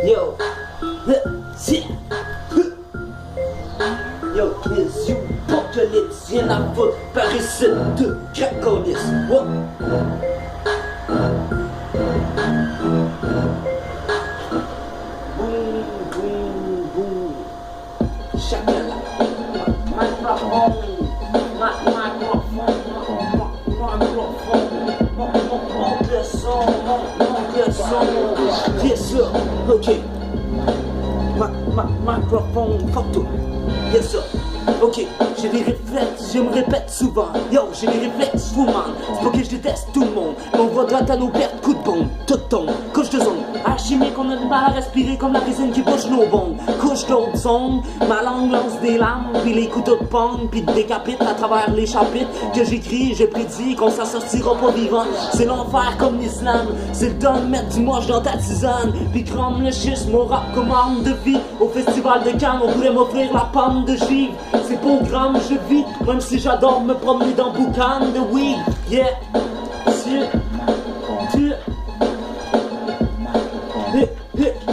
Yo, yeah. Yo, is you apocalypse, y'en a foutre par ici de Cracolis. What? Boum, boum, boum. Chacun microphone, monte le son, yes sir, ok. Microphone, fuck tout. Yes sir. Ok, j'ai des réflexes, je me répète souvent. Yo, j'ai des réflexes, fou man. C'est pas que je déteste tout le monde, mais on voit droit à nos pertes, coup de bombe, tout tombe. Couche de zone, air chimique, on a du mal à respirer comme la résine qui bouche nos bombes. Couche d'autres zones, ma langue lance des lames, puis les couteaux de pomme, puis décapite à travers les chapitres que j'écris. Je prédis qu'on s'en sortira pas vivant. C'est l'enfer comme l'islam, c'est le temps de mettre du moche dans ta tisane. Puis crame le schiste, mon rap comme arme de vie. Au festival de Cannes, on pourrait m'offrir la pomme de givre. C'est programme, je vis, même si j'adore me promener dans boucan de weed. Yeah,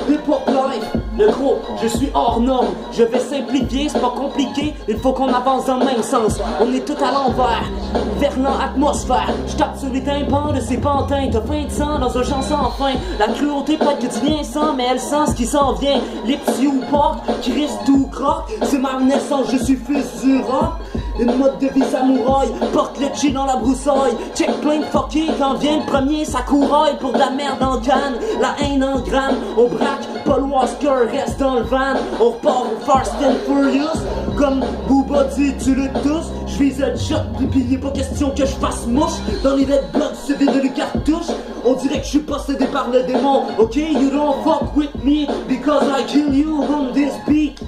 hip-hop life, le gros, je suis hors norme. Je vais simplifier, c'est pas compliqué, il faut qu'on avance dans le même sens. On est tout à l'envers, verlan atmosphère. Je tape sur les tympans de ces pantins. T'as faim de sang dans un champ sans fin. La cruauté peut-être que tu viens sans, mais elle sent ce qui s'en vient. Les petits ou portes, qui risquent tout croque. C'est ma naissance, je suis fils du rock. Une mode de vie samouraï, porte le chi dans la broussaille. Check plein de fuckés, quand vient le premier, ça couraille pour de la merde en canne. La haine en gramme, on braque, Paul Walker reste dans le van. On repart au Fast and Furious, comme Booba dit, tu le tous. J'vise le shot, puis y'a pas question que je fasse mouche. Dans les red blood, c'est vide de cartouches. On dirait que je suis possédé par le démon. Ok, you don't fuck with me, because I kill you on this beat.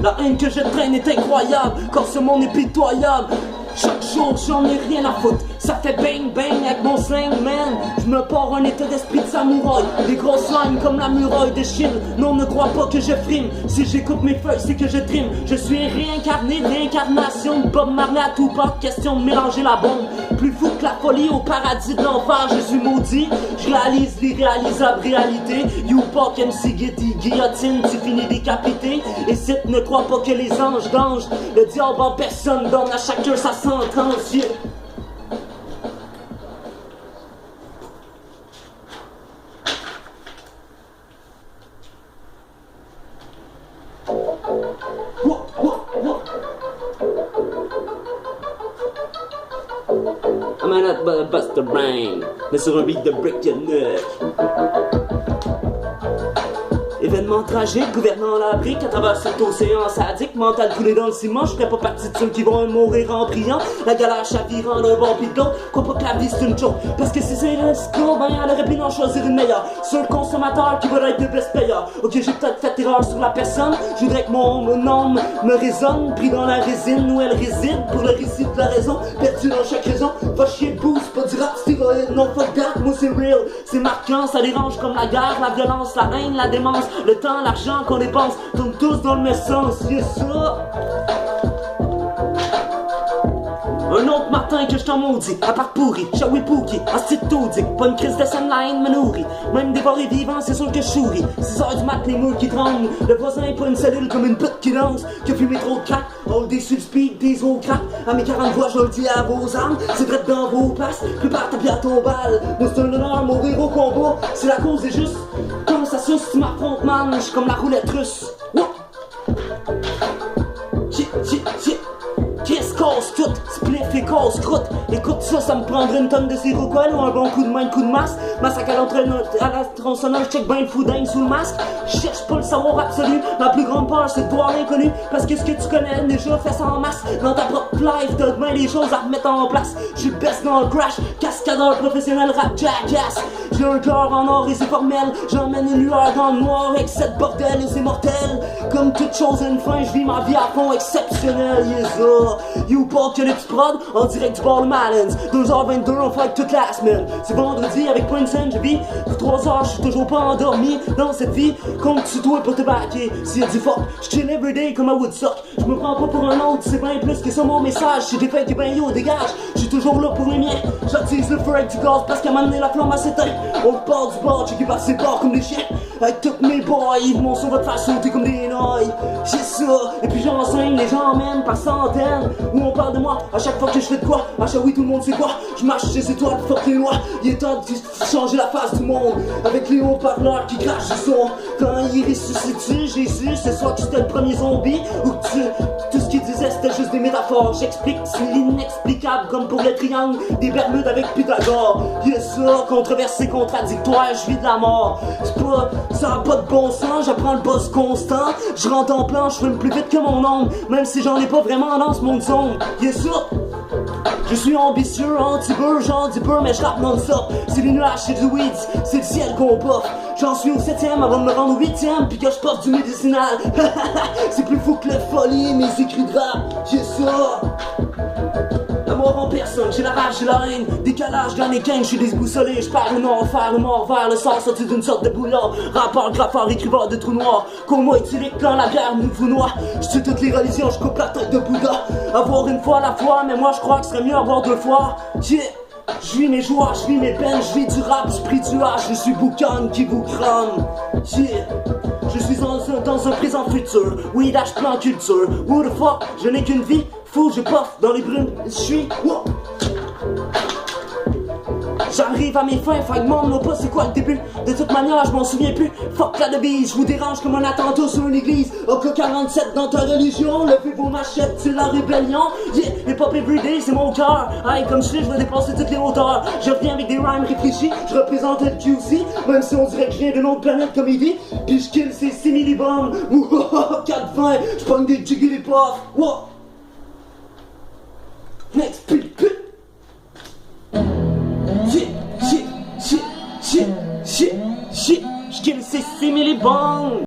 La haine que je traîne est incroyable, car ce monde est pitoyable. Chaque jour j'en ai rien à foutre. Ça fait bang bang avec mon sling man. Je me pars un état d'esprit de samouraï. Des grosses lines comme la muraille de Chine. Non, ne crois pas que je frime. Si j'écoute mes feuilles c'est que je trime. Je suis réincarné, réincarnation de Bob Marley à Tupac. Question de mélanger la bombe. Plus fou que la folie au paradis de l'enfer. Je suis maudit, je réalise l'irréalisable réalité. YouPork, MC Getty, guillotine, tu finis décapité. Et si tu ne crois pas que les anges dangent, le diable en personne donne à chacun sa sentence. Yeah. I'm not bust the brain, mais sur un beat de brick your neck. Événement tragique, gouvernant la brique à travers cet océan sadique. Mental coulé dans le ciment, je ferais pas partie de ceux qui vont mourir en priant. La galère chavirant d'un bord pis de l'autre. Crois pas que la vie c'est une joke, parce que si c'est un score, ben elle aurait pu en choisir une meilleure. Sur le consommateur qui va être le best player. Ok, j'ai peut-être fait erreur sur la personne. Je voudrais que mon nom me résonne, pris dans la résine où elle réside. Pour le récit de la raison, perdu dans chaque raison. Va chier de boost, pas du rap stéroïde. Non, fuck that, moi c'est real. C'est marquant, ça dérange comme la guerre, la violence, la haine, la démence. Le temps, l'argent qu'on dépense, tournent tous dans le même sens, yes ça. Un autre matin que je t'en maudis, à part pourri, Shawi Pookie, hostie de taudis, pas une crise de sunline me nourrit. Même dévoré vivant, c'est sûr que je souris. 6 heures du mat, les moules qui tremblent. Le voisin est pas une cellule comme une pute qui lance. Qui a fumé trop de crack, all des sur speed, des au crack. À mes 40 voix, je le dis à vos armes. C'est vrai dans vos places, prépare ta bière ton bal. Moi c'est un honneur, mourir au combat. Si la cause est juste, comme ça suce, tu m'affrontes man, j'suis comme la roulette russe. Qu'est-ce cause tout, spliff et cause croûte. Écoute ça me prendrait une tonne de sirop quoi ou un bon coup de main, coup de masse. Massacre à la tronçonneuse, check ben le foudin sous le masque. Je cherche pas le savoir absolu, ma plus grande peur c'est de voir l'inconnu. Parce que ce que tu connais déjà fait ça en masse. Dans ta propre life, t'as demain des choses à remettre en place. J'suis le best dans le crash, cascadeur professionnel, rap jackass. J'ai un cœur en or et c'est formel. J'emmène une lueur dans le noir avec cette bordel et c'est mortel. Comme toute chose a une fin, j'vis ma vie à fond exceptionnel, yes oh. YouPork, prod, en direct du bord de Malins. 2h22, on fight toute la semaine. C'est vendredi avec Princeton, je vis. Pour 3 heures, j'suis toujours pas endormi dans cette vie. Compte sur toi pour te baquer. S'il y a du fuck, j'chill everyday comme à Woodstock. J'me prends pas pour un autre, c'est bien plus que ça mon message. Si j'ai fait que ben yo, dégage. J'suis toujours là pour les miens. J'attise le le feu avec du gaz parce qu'à un moment donné la flamme s'éteint. On part du bord, checké par ses bords comme des chiens. Avec tous mes boys, mon son va te faire sauter comme des noix. C'est ça, et puis j'enseigne, les gens emmènent par centaines. Où on parle de moi, à chaque fois que je fais de quoi. À chaque oui tout le monde sait quoi. Je marche chez ces étoiles, fuck les lois. Il est temps de changer la face du monde. Avec les haut-parleurs qui crachent du son. Quand il ressuscite Jésus, c'est soit que c'était le premier zombie ou que tout ce qu'il disait c'était juste des métaphores. J'explique, c'est l'inexplicable comme pour le triangle des Bermudes avec Pythagore. Yes ça, controversé, contradictoire, je vis de la mort. C'est pas, ça a pas de bon sens, j'apprends le boss constant. Je rentre en planche, je fume plus vite que mon ombre. Même si j'en ai pas vraiment dans ce monde sombre. Yes ça. Je suis ambitieux, anti-beurre, j'en dis peu, mais je rappe non-stop. C'est les nuages, c'est du weeds, c'est le ciel qu'on porte. J'en suis au 7ème avant de me rendre au 8ème, puis que je porte du médicinal. C'est plus fou que la folie, mes écrits de rap, j'ai ça. L'amour en personne, j'ai la rage, j'ai la haine. Décalage dans les gangs, je suis déboussolé. Je parle un enfer, un envers, le sang sorti d'une sorte de bouillon. Rappeur, graffeur, écriveur de trous noirs. Comme moi, éthylique, plan la guerre, nous vous noie. Je tue toutes les religions, je coupe la tête de Bouddha. Avoir une fois la foi, mais moi je crois que ce serait mieux avoir deux fois. Yeah. Je vis mes joies, je vis mes peines, je vis du rap, je prie du H, je suis boucan qui vous crame. Yeah. Je suis dans un présent futur, oui, dash plan culture. Who the fuck, je n'ai qu'une vie, fou, je puff dans les brumes, je suis. J'arrive à mes fins, fait que monde pas c'est quoi le début. De toute manière, je m'en souviens plus. Fuck la devise, je vous dérange comme un attentat sur une église. AK-47 dans ta religion, levez vos machettes, c'est la rébellion. Yeah, hip hop everyday, c'est mon cœur. Hey, comme je suis, je vais dépasser toutes les hauteurs. Je reviens avec des rhymes réfléchis, je représente le QC. Même si on dirait que je viens d'une autre planète comme il dit. Puis je kill ces 6 millibombes. 4-20, je pogne des jiggly puffs. Wow. Next, shit, je kill ces 6 millibombes.